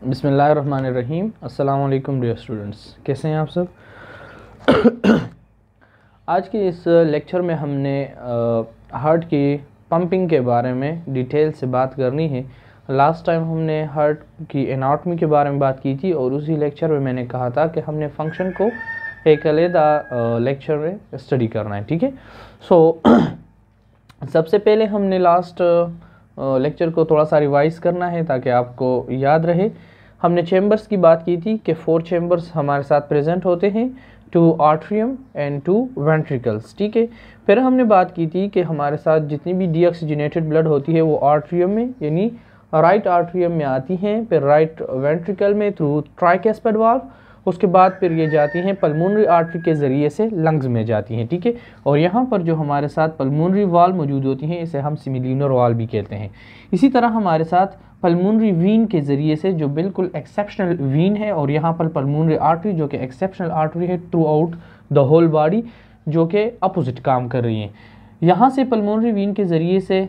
बिस्मिल्लाहिर्रहमानिर्रहीम। अस्सलाम वालेकुम डियर स्टूडेंट्स, कैसे हैं आप सब। आज के इस लेक्चर में हमने हार्ट की पंपिंग के बारे में डिटेल से बात करनी है। लास्ट टाइम हमने हार्ट की एनाटॉमी के बारे में बात की थी और उसी लेक्चर में मैंने कहा था कि हमने फंक्शन को एक अलग लेक्चर में स्टडी करना है, ठीक है। सो सबसे पहले हमने लास्ट लेक्चर को थोड़ा सा रिवाइज करना है ताकि आपको याद रहे। हमने चेम्बर्स की बात की थी कि 4 चेम्बर्स हमारे साथ प्रेजेंट होते हैं, 2 आर्ट्रियम एंड 2 वेंट्रिकल्स, ठीक है। फिर हमने बात की थी कि हमारे साथ जितनी भी डीऑक्सीजनेटेड ब्लड होती है वो आर्ट्रियम में यानी राइट आर्ट्रियम में आती हैं, फिर राइट वेंट्रिकल में थ्रू ट्राइकैस्पिड वाल्व, उसके बाद फिर ये जाती हैं पल्मोनरी आर्टरी के ज़रिए से लंग्स में जाती हैं, ठीक है। और यहाँ पर जो हमारे साथ पल्मोनरी वाल्व मौजूद होती हैं इसे हम सिमिलिनर वाल्व भी कहते हैं। इसी तरह हमारे साथ पल्मोनरी वीन के ज़रिए से जो बिल्कुल एक्सेप्शनल वीन है और यहाँ पर पल्मोनरी आर्टरी जो कि एक्सेप्शनल आर्टरी है throughout the whole body, जो कि अपोजिट काम कर रही हैं। यहाँ से पल्मोनरी वीन के ज़रिए से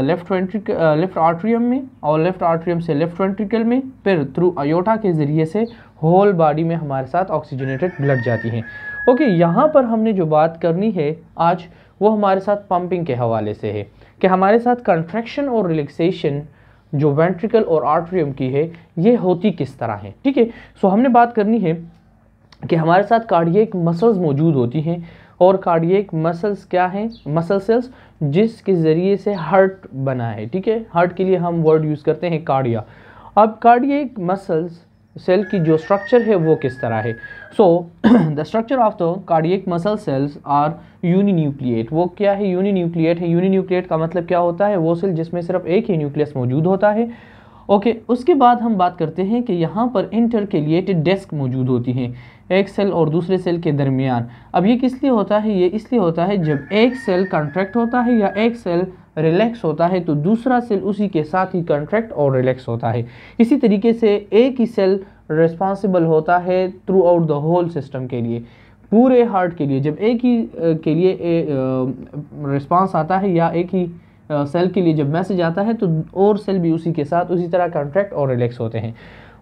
लेफ़्ट आर्ट्रियम में और लेफ़्ट आर्ट्रियम से लेफ़्ट वेंट्रिकल में, फिर थ्रू आयोटा के ज़रिए से होल बॉडी में हमारे साथ ऑक्सीजनेटेड ब्लड जाती है। ओके, यहाँ पर हमने जो बात करनी है आज वो हमारे साथ पंपिंग के हवाले से है कि हमारे साथ कंट्रैक्शन और रिलैक्सेशन जो वेंट्रिकल और आर्ट्रियम की है ये होती किस तरह है, ठीक है। सो हमने बात करनी है कि हमारे साथ कार्डियक मसल्स मौजूद होती हैं और कार्डियक मसल्स क्या हैं, मसल सेल्स जिसके ज़रिए से हार्ट बना है, ठीक है। हार्ट के लिए हम वर्ड यूज़ करते हैं कार्डिया। अब कार्डियक मसल्स सेल की जो स्ट्रक्चर है वो किस तरह है। So the structure of the cardiac muscle cells are uninucleate. वो क्या है, यूनिन्यूक्लिएट है। यूनिन्यूक्लिएट का मतलब क्या होता है, वो सेल जिसमें सिर्फ एक ही न्यूक्लियस मौजूद होता है। ओके, उसके बाद हम बात करते हैं कि यहाँ पर इंटरकेलिएटेड डिस्क मौजूद होती हैं एक सेल और दूसरे सेल के दरमियान। अब ये किस लिए होता है, ये इसलिए होता है जब एक सेल कॉन्ट्रैक्ट होता है या एक सेल रिलैक्स होता है तो दूसरा सेल उसी के साथ ही कॉन्ट्रैक्ट और रिलैक्स होता है। इसी तरीके से एक ही सेल रिस्पॉन्सिबल होता है throughout the whole system के लिए, पूरे हार्ट के लिए। जब एक ही के लिए रिस्पॉन्स आता है या एक ही सेल के लिए जब मैसेज आता है तो और सेल भी उसी के साथ उसी तरह कॉन्ट्रैक्ट और रिलैक्स होते हैं।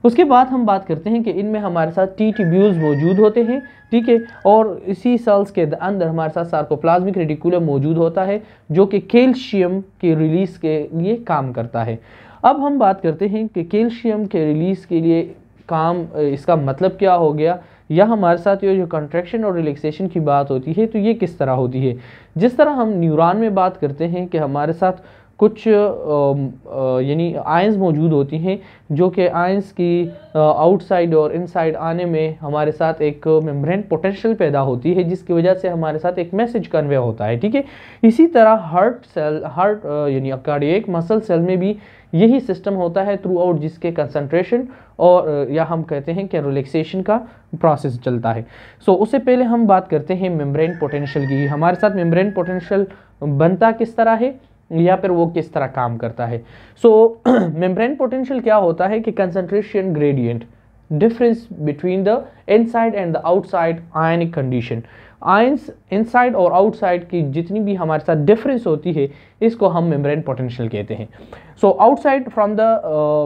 उसके बाद हम बात करते हैं कि इनमें हमारे साथ टी ट्यूब्यूल्स मौजूद होते हैं, ठीक है। और इसी सेल्स के अंदर हमारे साथ सार्कोप्लाज्मिक रेटिकुलम मौजूद होता है जो कि कैल्शियम के रिलीज़ के लिए काम करता है। अब हम बात करते हैं कि कैल्शियम के रिलीज़ के लिए काम, इसका मतलब क्या हो गया, या हमारे साथ ये जो कंट्रैक्शन और रिलैक्सेशन की बात होती है तो ये किस तरह होती है। जिस तरह हम न्यूरॉन में बात करते हैं कि हमारे साथ कुछ यानी आयंस मौजूद होती हैं जो कि आयंस की आउटसाइड और इनसाइड आने में हमारे साथ एक मेम्ब्रेन पोटेंशियल पैदा होती है जिसकी वजह से हमारे साथ एक मैसेज कन्वे होता है, ठीक है। इसी तरह हार्ट यानी कार्डियक मसल सेल में भी यही सिस्टम होता है थ्रू आउट, जिसके कंसंट्रेशन और या हम कहते हैं कि रिलैक्सेशन का प्रोसेस चलता है। सो उससे पहले हम बात करते हैं मेम्ब्रेन पोटेंशियल की। हमारे साथ मेम्ब्रेन पोटेंशियल बनता किस तरह है या फिर वो किस तरह काम करता है। सो मेम्ब्रेन पोटेंशियल क्या होता है कि concentration gradient difference between the inside and the outside ionic condition. Ions inside और आउटसाइड की जितनी भी हमारे साथ डिफरेंस होती है इसको हम मेम्ब्रेन पोटेंशियल कहते हैं। So outside from the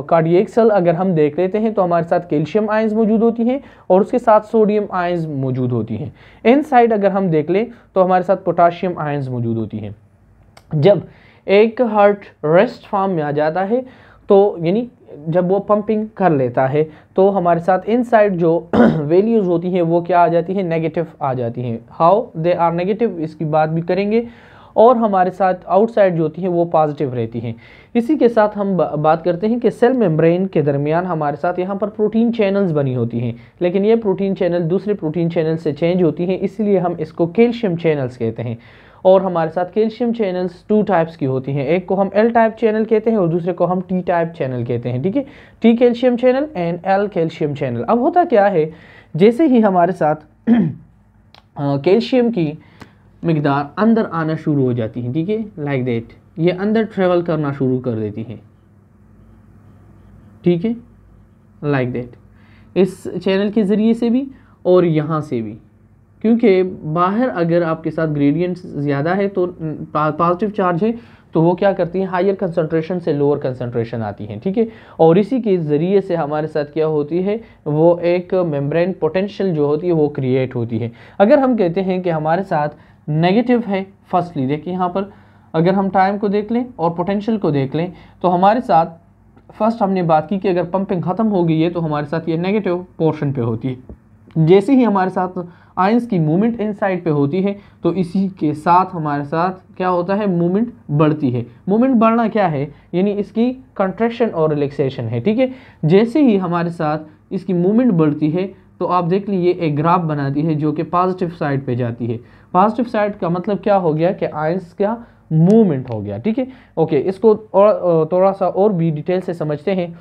cardiac cell अगर हम देख लेते हैं तो हमारे साथ कैल्शियम आयंस मौजूद होती हैं और उसके साथ सोडियम आयंस मौजूद होती हैं। इनसाइड अगर हम देख लें तो हमारे साथ पोटाशियम आयंस मौजूद होती हैं। जब एक हार्ट रेस्ट फॉर्म में आ जाता है तो यानी जब वो पंपिंग कर लेता है तो हमारे साथ इनसाइड जो वैल्यूज़ होती हैं वो क्या आ जाती हैं, नेगेटिव आ जाती हैं। हाउ दे आर नेगेटिव इसकी बात भी करेंगे। और हमारे साथ आउटसाइड जो होती हैं वो पॉजिटिव रहती हैं। इसी के साथ हम बात करते हैं कि सेल मेम्ब्रेन के दरमियान हमारे साथ यहाँ पर प्रोटीन चैनल्स बनी होती हैं, लेकिन ये प्रोटीन चैनल दूसरे प्रोटीन चैनल से चेंज होती हैं, इसलिए हम इसको कैल्शियम चैनल्स कहते हैं। और हमारे साथ कैल्शियम चैनल्स 2 टाइप्स की होती हैं, एक को हम एल टाइप चैनल कहते हैं और दूसरे को हम टी टाइप चैनल कहते हैं, ठीक है। T calcium channel and L calcium channel. अब होता क्या है, जैसे ही हमारे साथ कैल्शियम की मिकदार अंदर आना शुरू हो जाती है, ठीक है, लाइक दैट, ये अंदर ट्रेवल करना शुरू कर देती है, ठीक है, लाइक दैट, इस चैनल के ज़रिए से भी और यहाँ से भी क्योंकि बाहर अगर आपके साथ ग्रेडियंट ज़्यादा है तो पॉजिटिव चार्ज है तो वो क्या करती है, हायर कंसंट्रेशन से लोअर कंसंट्रेशन आती है, ठीक है। और इसी के ज़रिए से हमारे साथ क्या होती है, वो एक मेम्ब्रेन पोटेंशियल जो होती है वो क्रिएट होती है। अगर हम कहते हैं कि हमारे साथ नेगेटिव है, फर्स्टली देखिए यहाँ पर अगर हम टाइम को देख लें और पोटेंशियल को देख लें तो हमारे साथ फर्स्ट हमने बात की कि अगर पंपिंग ख़त्म हो गई है तो हमारे साथ ये नेगेटिव पोर्शन पे होती है। जैसे ही हमारे साथ आयंस की मूवमेंट इनसाइड पे होती है तो इसी के साथ हमारे साथ क्या होता है, मूवमेंट बढ़ती है। मूवमेंट बढ़ना क्या है, यानी इसकी कंट्रैक्शन और रिलैक्सेशन है, ठीक है। जैसे ही हमारे साथ इसकी मूवमेंट बढ़ती है तो आप देख लीजिए एक ग्राफ बनाती है जो कि पॉजिटिव साइड पे जाती है। पॉजिटिव साइड का मतलब क्या हो गया कि आयंस का मूवमेंट हो गया, ठीक है। ओके, इसको और थोड़ा सा और भी डिटेल से समझते हैं।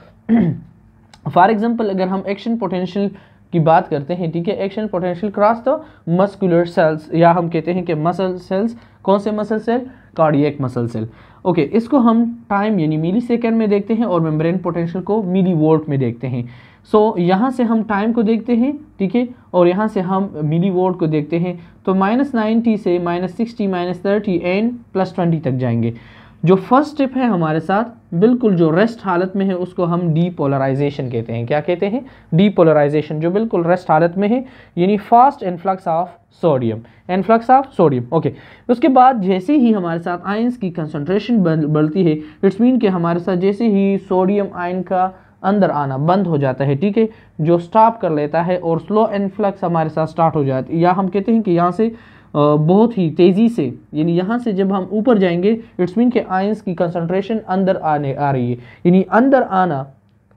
फॉर एग्जांपल अगर हम एक्शन पोटेंशियल की बात करते हैं, ठीक है, action potential cross the muscular cells, या हम कहते हैं कि मसल सेल्स, कौन से muscle cell, cardiac muscle cell. Okay, इसको हम टाइम यानी मिली सेकेंड में देखते हैं और मेम्ब्रेन पोटेंशियल को मिली वोल्ट में देखते हैं। सो यहाँ से हम टाइम को देखते हैं, ठीक है, और यहाँ से हम मिली वोल्ट को देखते हैं। तो -90 से -60 -30 एंड +20 तक जाएंगे। जो फर्स्ट स्टेप है हमारे साथ बिल्कुल जो रेस्ट हालत में है उसको हम डीपोलराइजेशन कहते हैं। क्या कहते हैं, डीपोलराइजेशन, जो बिल्कुल रेस्ट हालत में है, यानी fast influx of sodium, influx of sodium. Okay, उसके बाद जैसे ही हमारे साथ आयंस की कंसंट्रेशन बढ़ती है, इट्स मीन कि हमारे साथ जैसे ही सोडियम आयन का अंदर आना बंद हो जाता है, ठीक है, जो स्टॉप कर लेता है और स्लो इनफ्लक्स हमारे साथ स्टार्ट हो जाती है, या हम कहते हैं कि यहाँ से बहुत ही तेज़ी से, यानी यहाँ से जब हम ऊपर जाएंगे इट्स मीन कि आयंस की कंसंट्रेशन अंदर आ रही है, यानी अंदर आना,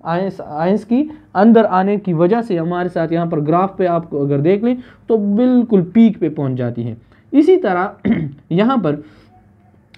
आयंस की अंदर आने की वजह से हमारे साथ यहाँ पर ग्राफ पे आप अगर देख लें तो बिल्कुल पीक पे पहुँच जाती है। इसी तरह यहाँ पर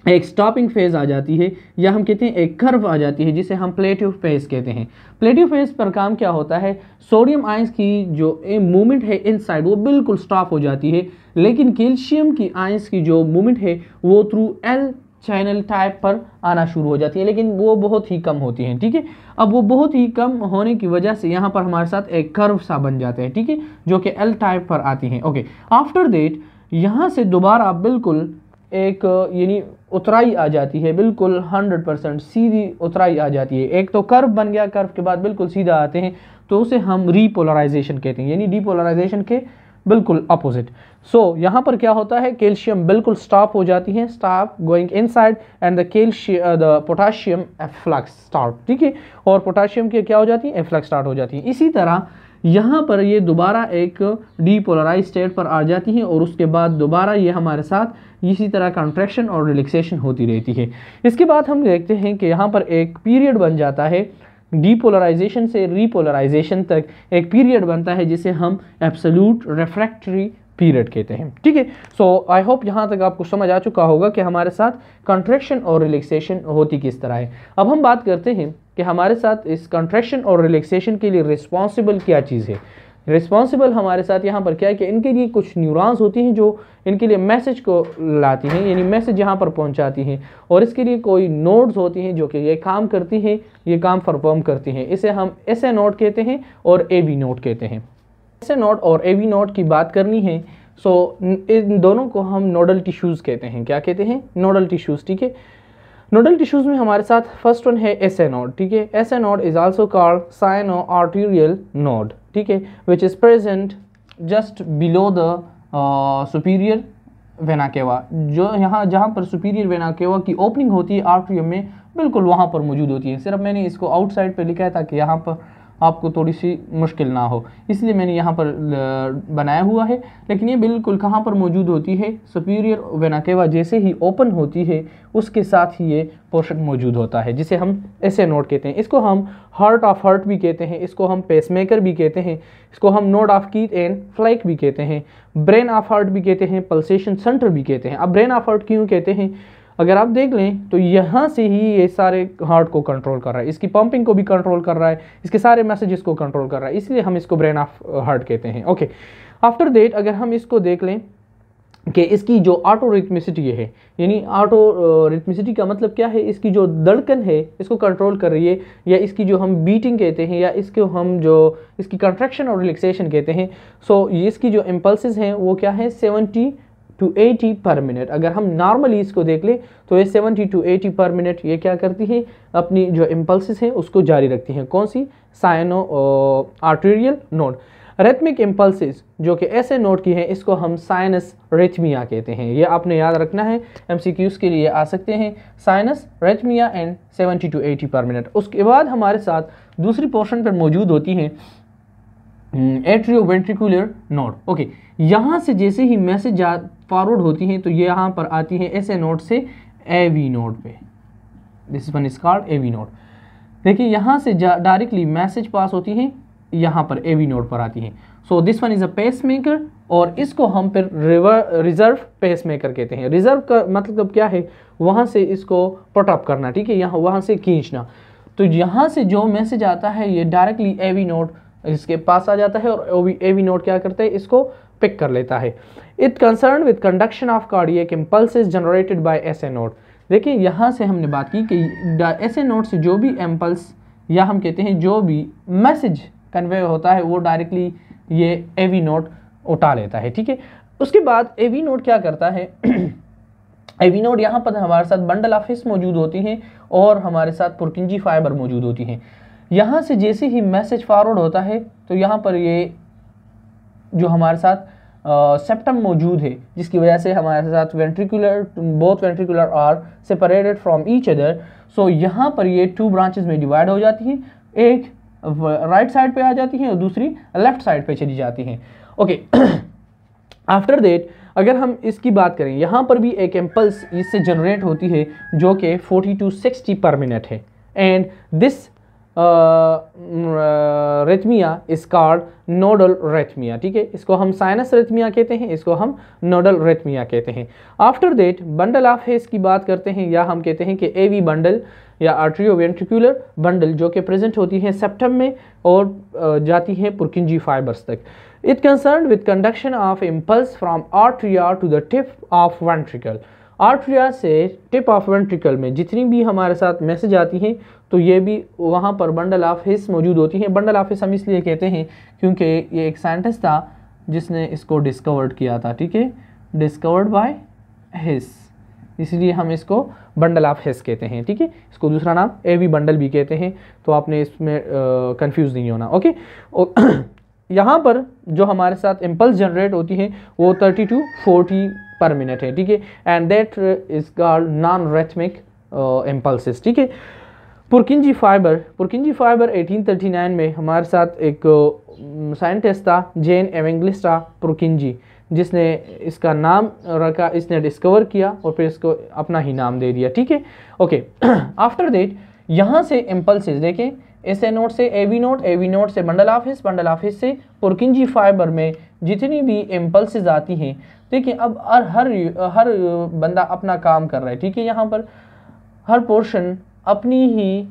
एक स्टॉपिंग फेज आ जाती है, या हम कहते हैं एक कर्व आ जाती है जिसे हम प्लेटिव फेज कहते हैं। प्लेटिव फेज पर काम क्या होता है, सोडियम आयंस की जो मूवमेंट है इनसाइड वो बिल्कुल स्टॉप हो जाती है, लेकिन कैल्शियम की आयंस की जो मूवमेंट है वो थ्रू एल चैनल टाइप पर आना शुरू हो जाती है, लेकिन वो बहुत ही कम होती है, ठीक है। अब वो बहुत ही कम होने की वजह से यहाँ पर हमारे साथ एक कर्व सा बन जाता है, ठीक है, जो कि एल टाइप पर आती हैं। ओके, आफ्टर दैट यहाँ से दोबारा बिल्कुल एक यानी उतराई आ जाती है, बिल्कुल 100% सीधी उतराई आ जाती है। एक तो कर्व बन गया, कर्व के बाद बिल्कुल सीधा आते हैं तो उसे हम रीपोलराइजेशन कहते हैं, यानी डीपोलराइजेशन के बिल्कुल अपोजिट। सो यहाँ पर क्या होता है, कैल्शियम बिल्कुल स्टॉप हो जाती है, stop going inside and the potassium efflux start, ठीक है, और पोटाशियम की क्या हो जाती है, एफ्लक्स स्टार्ट हो जाती है। इसी तरह यहाँ पर ये दोबारा एक डीपोलराइज स्टेट पर आ जाती है और उसके बाद दोबारा ये हमारे साथ इसी तरह कंट्रैक्शन और रिलैक्सेशन होती रहती है। इसके बाद हम देखते हैं कि यहाँ पर एक पीरियड बन जाता है, डीपोलराइजेशन से रीपोलराइजेशन तक एक पीरियड बनता है जिसे हम एब्सोल्यूट रिफ्रैक्टरी पीरियड कहते हैं, ठीक है। सो आई होप यहाँ तक आपको समझ आ चुका होगा कि हमारे साथ कंट्रैक्शन और रिलैक्सेशन होती किस तरह है। अब हम बात करते हैं कि हमारे साथ इस कंट्रैक्शन और रिलैक्सेशन के लिए रिस्पॉन्सिबल क्या चीज़ है। रिस्पॉन्सिबल हमारे साथ यहाँ पर क्या है कि इनके लिए कुछ न्यूरॉन्स होती हैं जो इनके लिए मैसेज को लाती हैं, यानी मैसेज यहाँ पर पहुँचाती हैं, और इसके लिए कोई नोड्स होती हैं जो कि ये काम करती हैं, ये काम परफॉर्म करती हैं। इसे हम SA नोड कहते हैं और AB नोड कहते हैं। SA नोड और AB नोड की बात करनी है, सो इन दोनों को हम नोडल टिश्यूज़ कहते हैं। क्या कहते हैं, नोडल टिश्यूज़, ठीक है। नोडल टिश्यूज़ में हमारे साथ फर्स्ट वन है SA नोड, ठीक है। SA node is also called sino arterial node, ठीक है, which is present just below the superior vena cava, जो यहाँ जहाँ पर सुपीरियर वेना केवा की ओपनिंग होती है आर्टरियम में, बिल्कुल वहाँ पर मौजूद होती है। सिर्फ मैंने इसको आउटसाइड पे लिखा है ताकि यहाँ पर आपको थोड़ी सी मुश्किल ना हो, इसलिए मैंने यहाँ पर बनाया हुआ है। लेकिन ये बिल्कुल कहाँ पर मौजूद होती है, सुपीरियर वेना केवा जैसे ही ओपन होती है उसके साथ ही ये पोर्शन मौजूद होता है जिसे हम SA नोड कहते हैं। इसको हम हार्ट ऑफ हार्ट भी कहते हैं, इसको हम पेसमेकर भी कहते हैं, इसको हम नोड ऑफ कीथ एंड फ्लैक भी कहते हैं, ब्रेन ऑफ हार्ट भी कहते हैं, पल्सेशन सेंटर भी कहते हैं। अब ब्रेन ऑफ हार्ट क्यों कहते हैं, अगर आप देख लें तो यहाँ से ही ये सारे हार्ट को कंट्रोल कर रहा है, इसकी पंपिंग को भी कंट्रोल कर रहा है, इसके सारे मैसेजेस को कंट्रोल कर रहा है, इसलिए हम इसको ब्रेन ऑफ हार्ट कहते हैं। ओके, आफ्टर दैट अगर हम इसको देख लें कि इसकी जो ऑटो रिथमिसिटी है, यानी ऑटो रिथमिसिटी का मतलब क्या है, इसकी जो धड़कन है इसको कंट्रोल कर रही है, या इसकी जो हम बीटिंग कहते हैं, या इसको हम जो इसकी कंट्रैक्शन और रिलैक्सेशन कहते हैं। सो इसकी जो इम्पल्सेस हैं वो क्या है, 70 to 80 पर मिनट। अगर हम नॉर्मली इसको देख लें तो ये 70 to 80 पर मिनट ये क्या करती है, अपनी जो इम्पल्सेस हैं उसको जारी रखती हैं। कौन सी, sino arterial node. Rhythmic impulses जो कि ऐसे नोट की हैं इसको हम साइनस रिथमिया कहते हैं। ये आपने याद रखना है, एमसीक्यूज़ के लिए आ सकते हैं, साइनस रिथमिया एंड 70 to 80 पर मिनट। उसके बाद हमारे साथ दूसरी पोर्शन पर मौजूद होती हैं एट्रियोवेंट्रिकुलर नोड। ओके, यहाँ से जैसे ही मैसेज फॉरवर्ड होती हैं तो ये यहाँ पर आती है ऐसे नोड से एवी नोड पे। This one is called AV node. देखिए यहाँ से डायरेक्टली मैसेज पास होती है, यहाँ पर एवी नोड पर आती हैं। So this one is a pacemaker, और इसको हम फिर रिजर्व पेस मेकर कहते हैं। रिजर्व का मतलब क्या है, वहाँ से इसको पुट अप करना, ठीक है, यहाँ वहाँ से खींचना। तो यहाँ से जो मैसेज आता है ये डायरेक्टली एवी नोड इसके पास आ जाता है, और एवी नोड क्या करता है, इसको पिक कर लेता है। It concern with conduction of cardiac impulses generated by SA node. देखिए यहाँ से हमने बात की कि एसए नोड से जो भी इम्पल्स, या हम कहते हैं जो भी मैसेज कन्वे होता है वो डायरेक्टली ये एवी नोड उठा लेता है, ठीक है। उसके बाद एवी नोड क्या करता है एवी नोड यहाँ पर हमारे साथ बंडल ऑफ हिस मौजूद होती हैं, और हमारे साथ पुरकिंजी फाइबर मौजूद होती हैं। यहाँ से जैसे ही मैसेज फॉरवर्ड होता है तो यहाँ पर ये जो हमारे साथ सेप्टम मौजूद है, जिसकी वजह से हमारे साथ ventricular, both ventricular are separated from each other. So यहाँ पर ये 2 ब्रांचेस में डिवाइड हो जाती हैं, एक राइट साइड पे आ जाती हैं और दूसरी लेफ्ट साइड पे चली जाती हैं। ओके, आफ्टर दैट अगर हम इसकी बात करें, यहाँ पर भी एक इम्पल्स इससे जनरेट होती है जो कि 40 to 60 पर मिनट है, and this rhythmia is called nodal rhythmia, ठीक है। इसको हम साइनस रिथमिया कहते हैं, इसको हम नोडल रिथमिया कहते हैं। After that bundle of his की बात करते हैं, या हम कहते हैं कि एवी बंडल या आर्ट्रियोवेंट्रिकुलर बंडल जो कि प्रेजेंट होती है सेप्टम में और जाती है पुरकिंजी फाइबर्स तक। It concern with conduction of impulse from atria to the tip of ventricle. Atria से टिप ऑफ वेंट्रिकल में जितनी भी हमारे साथ मैसेज आती हैं तो ये भी वहाँ पर बंडल ऑफ हिस मौजूद होती हैं। बंडल ऑफ हिस हम इसलिए कहते हैं क्योंकि ये एक साइंटिस्ट था जिसने इसको डिस्कवर्ड किया था, ठीक है, डिस्कवर्ड बाय हिस, इसलिए हम इसको बंडल ऑफ हिस कहते हैं, ठीक है। इसको दूसरा नाम एवी बंडल भी कहते हैं, तो आपने इसमें कंफ्यूज नहीं होना। ओके, यहाँ पर जो हमारे साथ इम्पल्स जनरेट होती है वो 30 to 40 पर मिनट है, ठीक है, and that is called non rhythmic impulses, ठीक है। पुरकिंजी फाइबर 1839 में हमारे साथ एक साइंटिस्ट था जेन एवेंगलिस्टा पुरकिंजी, जिसने इसका नाम रखा, इसने डिस्कवर किया और फिर इसको अपना ही नाम दे दिया, ठीक है। ओके, आफ्टर दैट यहाँ से इम्पल्सेस देखें, एसए नोड से एवी नोड से बंडल ऑफ हिस से पुरकिंजी फाइबर में जितनी भी इम्पल्सेस आती हैं, देखिए अब हर बंदा अपना काम कर रहा है, ठीक है। यहाँ पर हर पोर्शन अपनी ही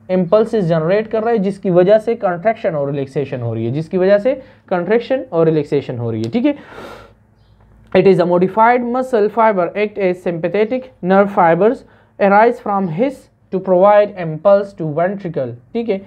इम्पल्सेस जनरेट कर रहा है, जिसकी वजह से कंट्रैक्शन और रिलैक्सेशन हो रही है, ठीक है। It is a modified muscle fibre act as sympathetic nerve fibres arise from his to provide impulse to ventricle, ठीक है।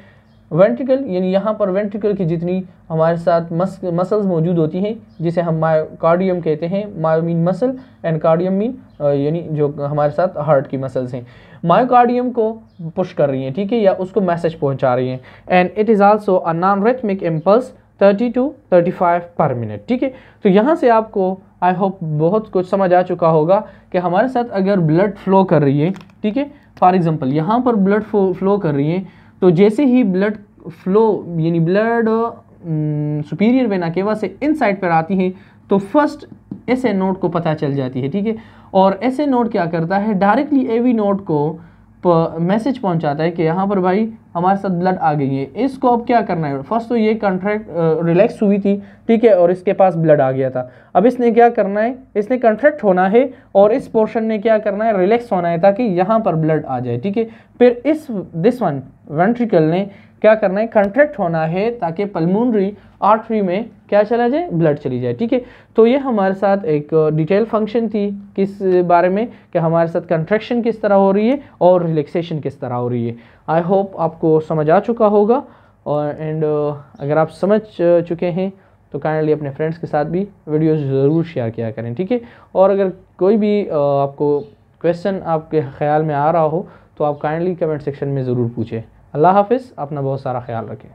वेंट्रिकल यानी यहाँ पर वेंट्रिकल की जितनी हमारे साथ मसल्स मौजूद होती हैं, जिसे हम मायोकार्डियम कहते हैं, myo mean muscle and cardium mean यानी जो हमारे साथ हार्ट की मसल्स हैं, मायोकार्डियम को पुश कर रही हैं, ठीक है, या उसको मैसेज पहुंचा रही हैं। And it is also a non rhythmic impulse 30 to 35 पर मिनट, ठीक है। तो यहाँ से आपको आई होप बहुत कुछ समझ आ चुका होगा कि हमारे साथ अगर ब्लड फ्लो कर रही है, ठीक है, फॉर एग्जांपल यहाँ पर ब्लड फ्लो कर रही है, तो जैसे ही ब्लड फ्लो यानी ब्लड सुपीरियर वेना केवा से इन साइड पर आती है तो फर्स्ट एसए नोड को पता चल जाती है, ठीक है। और एसए नोड क्या करता है, डायरेक्टली एवी नोड को मैसेज पहुंचाता है कि यहाँ पर भाई हमारे साथ ब्लड आ गई है। इसको अब क्या करना है, फर्स्ट तो ये कंट्रैक्ट रिलैक्स हुई थी, ठीक है, और इसके पास ब्लड आ गया था। अब इसने क्या करना है, इसने कंट्रैक्ट होना है और इस पोर्शन ने क्या करना है, रिलैक्स होना है ताकि यहाँ पर ब्लड आ जाए, ठीक है। फिर दिस वन वेंट्रिकल ने क्या करना है, कंट्रैक्ट होना है ताकि पल्मोनरी आर्टरी में क्या चला जाए, ब्लड चली जाए, ठीक है। तो ये हमारे साथ एक डिटेल फंक्शन थी किस बारे में, कि हमारे साथ कंट्रैक्शन किस तरह हो रही है और रिलैक्सेशन किस तरह हो रही है। आई होप आपको समझ आ चुका होगा, और अगर आप समझ चुके हैं तो काइंडली अपने फ्रेंड्स के साथ भी वीडियोस ज़रूर शेयर किया करें, ठीक है। और अगर कोई भी आपको क्वेश्चन आपके ख्याल में आ रहा हो तो आप काइंडली कमेंट सेक्शन में ज़रूर पूछें। अल्लाह हाफिज़, अपना बहुत सारा ख्याल रखें।